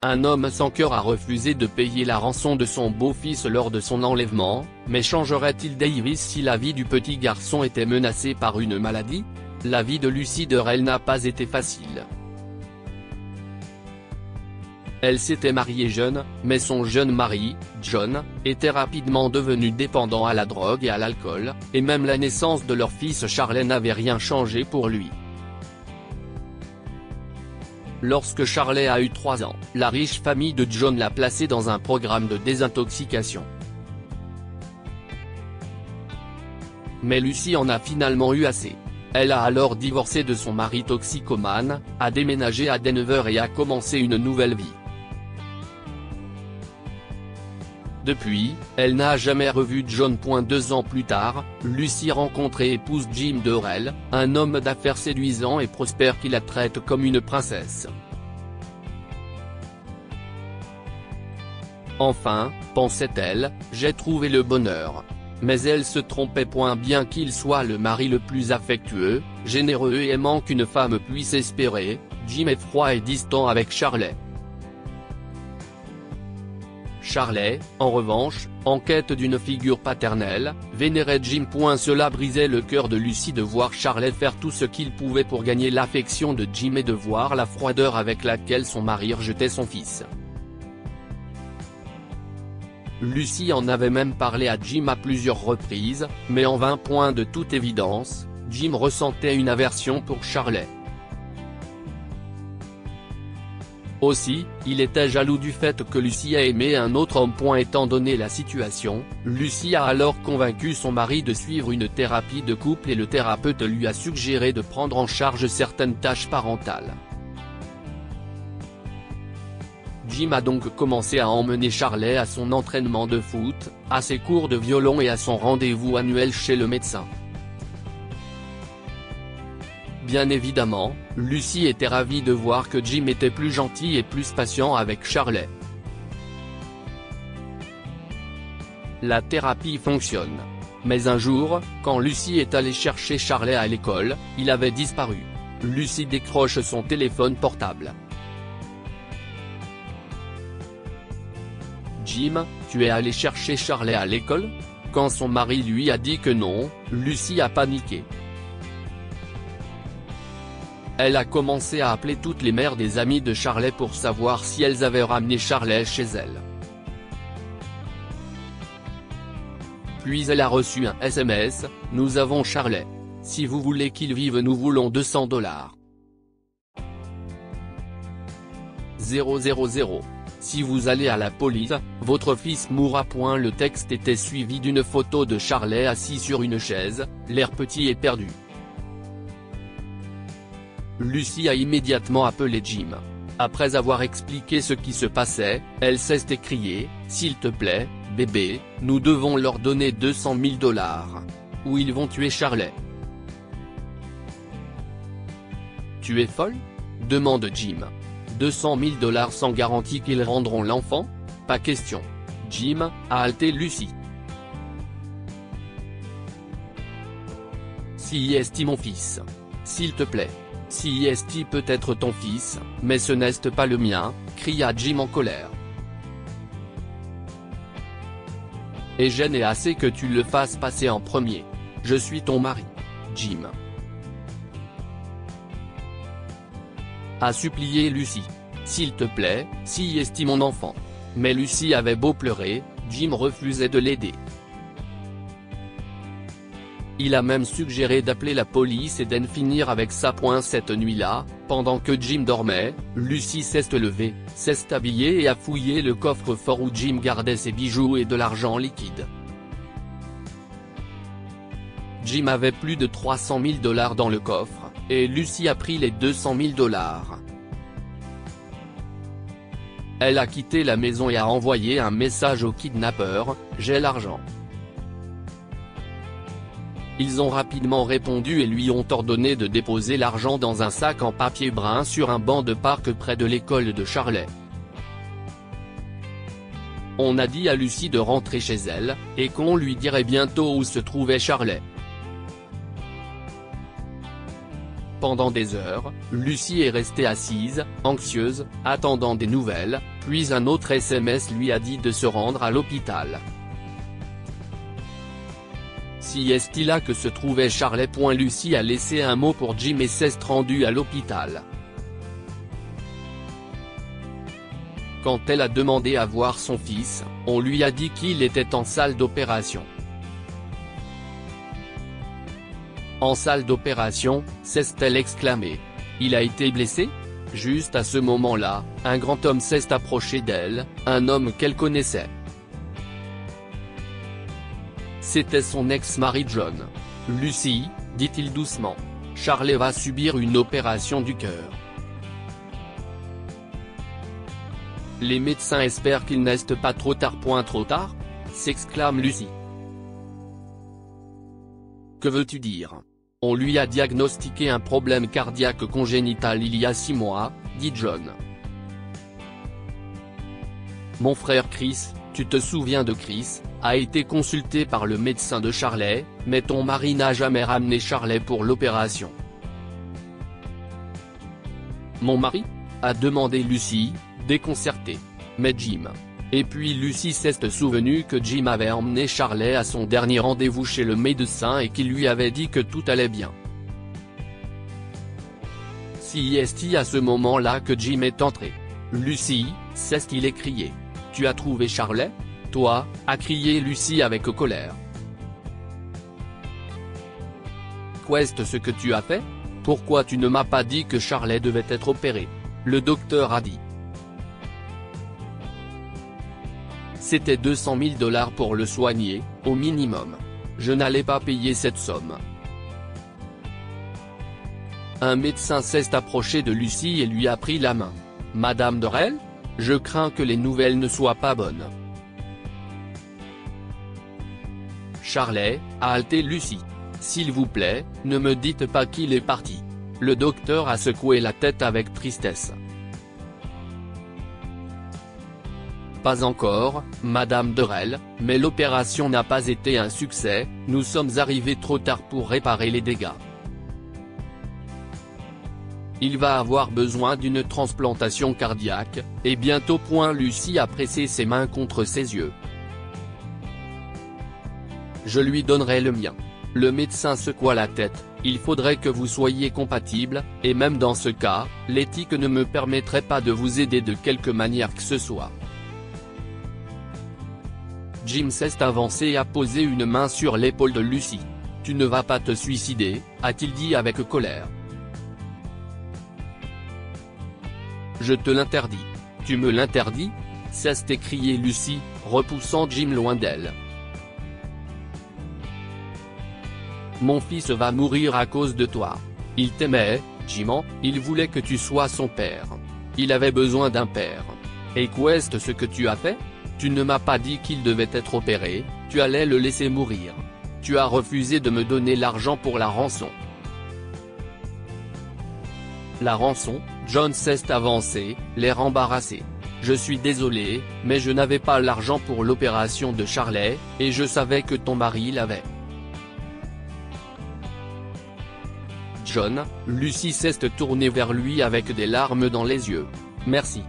un homme sans cœur a refusé de payer la rançon de son beau-fils lors de son enlèvement, mais changerait-il Davis si la vie du petit garçon était menacée par une maladie? La vie de Lucy Durrell n'a pas été facile. Elle s'était mariée jeune, mais son jeune mari, John, était rapidement devenu dépendant à la drogue et à l'alcool, et même la naissance de leur fils Charlie n'avait rien changé pour lui. Lorsque Charlie a eu 3 ans, la riche famille de John l'a placé dans un programme de désintoxication. Mais Lucy en a finalement eu assez. Elle a alors divorcé de son mari toxicomane, a déménagé à Denver et a commencé une nouvelle vie. Depuis, elle n'a jamais revu John. 2 ans plus tard, Lucy rencontre et épouse Jim Durrell, un homme d'affaires séduisant et prospère qui la traite comme une princesse. Enfin, pensait-elle, j'ai trouvé le bonheur. Mais elle se trompait. Bien qu'il soit le mari le plus affectueux, généreux et aimant qu'une femme puisse espérer, Jim est froid et distant avec Charlie. Charlie, en revanche, en quête d'une figure paternelle, vénérait Jim. Cela brisait le cœur de Lucy de voir Charlie faire tout ce qu'il pouvait pour gagner l'affection de Jim et de voir la froideur avec laquelle son mari rejetait son fils. Lucy en avait même parlé à Jim à plusieurs reprises, mais en vain. De toute évidence, Jim ressentait une aversion pour Charlie. Aussi, il était jaloux du fait que Lucy a aimé un autre homme. Étant donné la situation, Lucy a alors convaincu son mari de suivre une thérapie de couple et le thérapeute lui a suggéré de prendre en charge certaines tâches parentales. Jim a donc commencé à emmener Charlie à son entraînement de foot, à ses cours de violon et à son rendez-vous annuel chez le médecin. Bien évidemment, Lucy était ravie de voir que Jim était plus gentil et plus patient avec Charlie. La thérapie fonctionne. Mais un jour, quand Lucy est allée chercher Charlie à l'école, il avait disparu. Lucy décroche son téléphone portable. Jim, tu es allé chercher Charlie à l'école? Quand son mari lui a dit que non, Lucy a paniqué. Elle a commencé à appeler toutes les mères des amies de Charlie pour savoir si elles avaient ramené Charlie chez elles. Puis elle a reçu un SMS, nous avons Charlie. Si vous voulez qu'il vive, nous voulons $200. 000. Si vous allez à la police, votre fils mourra. Le texte était suivi d'une photo de Charlie assis sur une chaise, l'air petit et perdu. Lucy a immédiatement appelé Jim. Après avoir expliqué ce qui se passait, elle s'est écriée, s'il te plaît, bébé, nous devons leur donner $200 000. Ou ils vont tuer Charlie. Tu es folle? Demande Jim. $200 000 sans garantie qu'ils rendront l'enfant? Pas question. Jim, a halté Lucy. Si est mon fils. S'il te plaît. Si est peut être ton fils, mais ce n'est pas le mien, cria Jim en colère. Et je n'ai assez que tu le fasses passer en premier. Je suis ton mari. Jim. A supplié Lucy. S'il te plaît, si est mon enfant. Mais Lucy avait beau pleurer, Jim refusait de l'aider. Il a même suggéré d'appeler la police et d'en finir avec ça. Cette nuit-là, pendant que Jim dormait, Lucy s'est levée, s'est habillée et a fouillé le coffre-fort où Jim gardait ses bijoux et de l'argent liquide. Jim avait plus de $300 000 dans le coffre, et Lucy a pris les $200 000. Elle a quitté la maison et a envoyé un message au kidnappeur, j'ai l'argent. Ils ont rapidement répondu et lui ont ordonné de déposer l'argent dans un sac en papier brun sur un banc de parc près de l'école de Charlie. On a dit à Lucy de rentrer chez elle, et qu'on lui dirait bientôt où se trouvait Charlie. Pendant des heures, Lucie est restée assise, anxieuse, attendant des nouvelles, puis un autre SMS lui a dit de se rendre à l'hôpital. Si est là que se trouvait Charlet. Lucie a laissé un mot pour Jim et s'est rendue à l'hôpital. Quand elle a demandé à voir son fils, on lui a dit qu'il était en salle d'opération. En salle d'opération, s'est-elle exclamé. Il a été blessé ? Juste à ce moment-là, un grand homme s'est approché d'elle, un homme qu'elle connaissait. C'était son ex-mari John. Lucie, dit-il doucement. Charlet va subir une opération du cœur. Les médecins espèrent qu'il n'est pas trop tard. Trop tard ? S'exclame Lucie. Que veux-tu dire ? On lui a diagnostiqué un problème cardiaque congénital il y a 6 mois, dit John. Mon frère Chris, tu te souviens de Chris, a été consulté par le médecin de Charlet, mais ton mari n'a jamais ramené Charlet pour l'opération. Mon mari ? A demandé Lucie, déconcertée. Mais Jim. Et puis Lucie s'est souvenue que Jim avait emmené Charlet à son dernier rendez-vous chez le médecin et qu'il lui avait dit que tout allait bien. Si est à ce moment-là que Jim est entré. Lucie, s'est-il écrié. Tu as trouvé Charlet ? Toi, a crié Lucie avec colère. Qu'est-ce ce que tu as fait ? Pourquoi tu ne m'as pas dit que Charlet devait être opéré ? Le docteur a dit. C'était 200 000 $ pour le soigner, au minimum. Je n'allais pas payer cette somme. Un médecin s'est approché de Lucie et lui a pris la main. Madame Dorel ? Je crains que les nouvelles ne soient pas bonnes. Charlet, a halté Lucie. S'il vous plaît, ne me dites pas qu'il est parti. Le docteur a secoué la tête avec tristesse. Pas encore, Madame Dorel, mais l'opération n'a pas été un succès, nous sommes arrivés trop tard pour réparer les dégâts. Il va avoir besoin d'une transplantation cardiaque, et bientôt. Lucie a pressé ses mains contre ses yeux. Je lui donnerai le mien. Le médecin secoua la tête, il faudrait que vous soyez compatibles, et même dans ce cas, l'éthique ne me permettrait pas de vous aider de quelque manière que ce soit. Jim s'est avancé et a posé une main sur l'épaule de Lucie. Tu ne vas pas te suicider, a-t-il dit avec colère. Je te l'interdis. Tu me l'interdis ? s'est écrié Lucie, repoussant Jim loin d'elle. Mon fils va mourir à cause de toi. Il t'aimait, Jim, il voulait que tu sois son père. Il avait besoin d'un père. Et qu'est-ce ce que tu as fait ? Tu ne m'as pas dit qu'il devait être opéré, tu allais le laisser mourir. Tu as refusé de me donner l'argent pour la rançon. La rançon ? John s'est avancé, l'air embarrassé. Je suis désolé, mais je n'avais pas l'argent pour l'opération de Charlet, et je savais que ton mari l'avait. John, Lucie s'est tournée vers lui avec des larmes dans les yeux. Merci.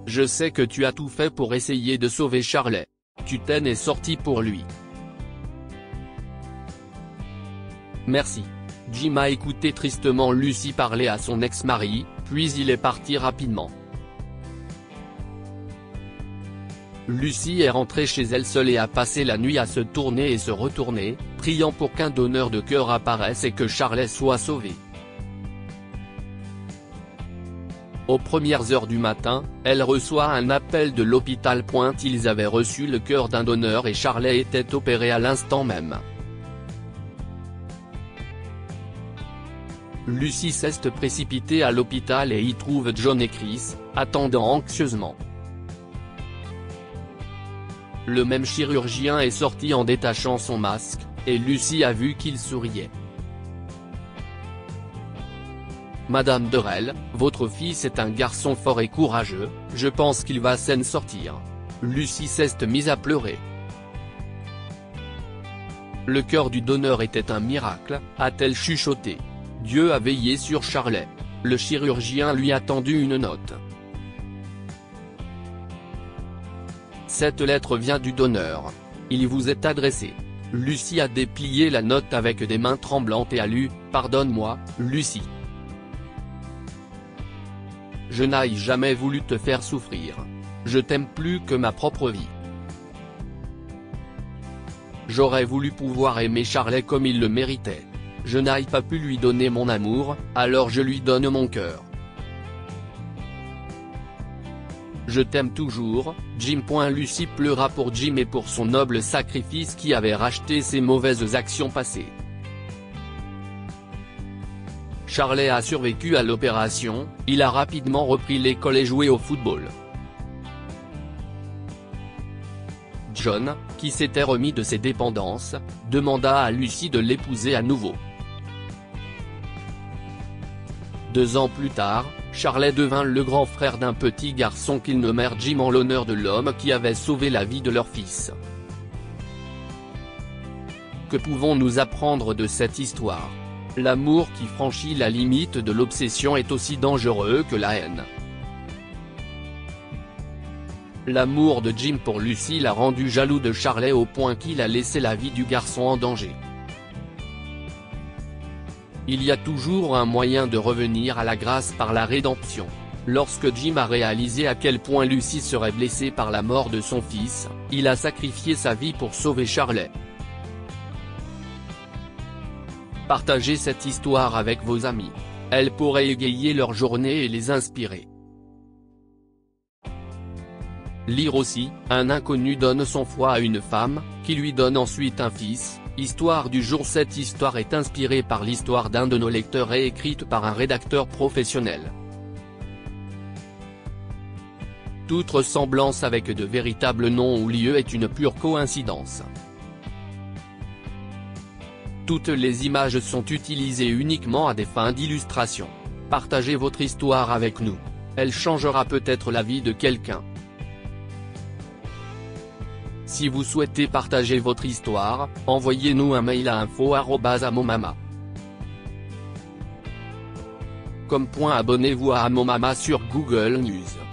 Je sais que tu as tout fait pour essayer de sauver Charlet. Tu t'en es sorti pour lui. Merci. Jim a écouté tristement Lucie parler à son ex-mari, puis il est parti rapidement. Lucie est rentrée chez elle seule et a passé la nuit à se tourner et se retourner, priant pour qu'un donneur de cœur apparaisse et que Charlet soit sauvé. Aux premières heures du matin, elle reçoit un appel de l'hôpital. Ils avaient reçu le cœur d'un donneur et Charlet était opéré à l'instant même. Lucie s'est précipitée à l'hôpital et y trouve John et Chris, attendant anxieusement. Le même chirurgien est sorti en détachant son masque, et Lucie a vu qu'il souriait. Madame Dorel, votre fils est un garçon fort et courageux, je pense qu'il va s'en sortir. Lucie s'est mise à pleurer. Le cœur du donneur était un miracle, a-t-elle chuchoté. Dieu a veillé sur Charlet. Le chirurgien lui a tendu une note. Cette lettre vient du donneur. Il vous est adressé. Lucie a déplié la note avec des mains tremblantes et a lu « Pardonne-moi, Lucie. Je n'ai jamais voulu te faire souffrir. Je t'aime plus que ma propre vie. J'aurais voulu pouvoir aimer Charlet comme il le méritait. Je n'ai pas pu lui donner mon amour, alors je lui donne mon cœur. Je t'aime toujours, Jim. Lucie pleura pour Jim et pour son noble sacrifice qui avait racheté ses mauvaises actions passées. Charlet a survécu à l'opération, il a rapidement repris l'école et joué au football. John, qui s'était remis de ses dépendances, demanda à Lucie de l'épouser à nouveau. 2 ans plus tard, Charlet devint le grand frère d'un petit garçon qu'ils nommèrent Jim en l'honneur de l'homme qui avait sauvé la vie de leur fils. Que pouvons-nous apprendre de cette histoire? L'amour qui franchit la limite de l'obsession est aussi dangereux que la haine. L'amour de Jim pour Lucie l'a rendu jaloux de Charlet au point qu'il a laissé la vie du garçon en danger. Il y a toujours un moyen de revenir à la grâce par la rédemption. Lorsque Jim a réalisé à quel point Lucie serait blessée par la mort de son fils, il a sacrifié sa vie pour sauver Charlet. Partagez cette histoire avec vos amis. Elle pourrait égayer leur journée et les inspirer. Lire aussi, un inconnu donne son foie à une femme, qui lui donne ensuite un fils. Histoire du jour. Cette histoire est inspirée par l'histoire d'un de nos lecteurs et écrite par un rédacteur professionnel. Toute ressemblance avec de véritables noms ou lieux est une pure coïncidence. Toutes les images sont utilisées uniquement à des fins d'illustration. Partagez votre histoire avec nous. Elle changera peut-être la vie de quelqu'un. Si vous souhaitez partager votre histoire, envoyez-nous un mail à info@amomama.com. Abonnez-vous à Amomama sur Google News.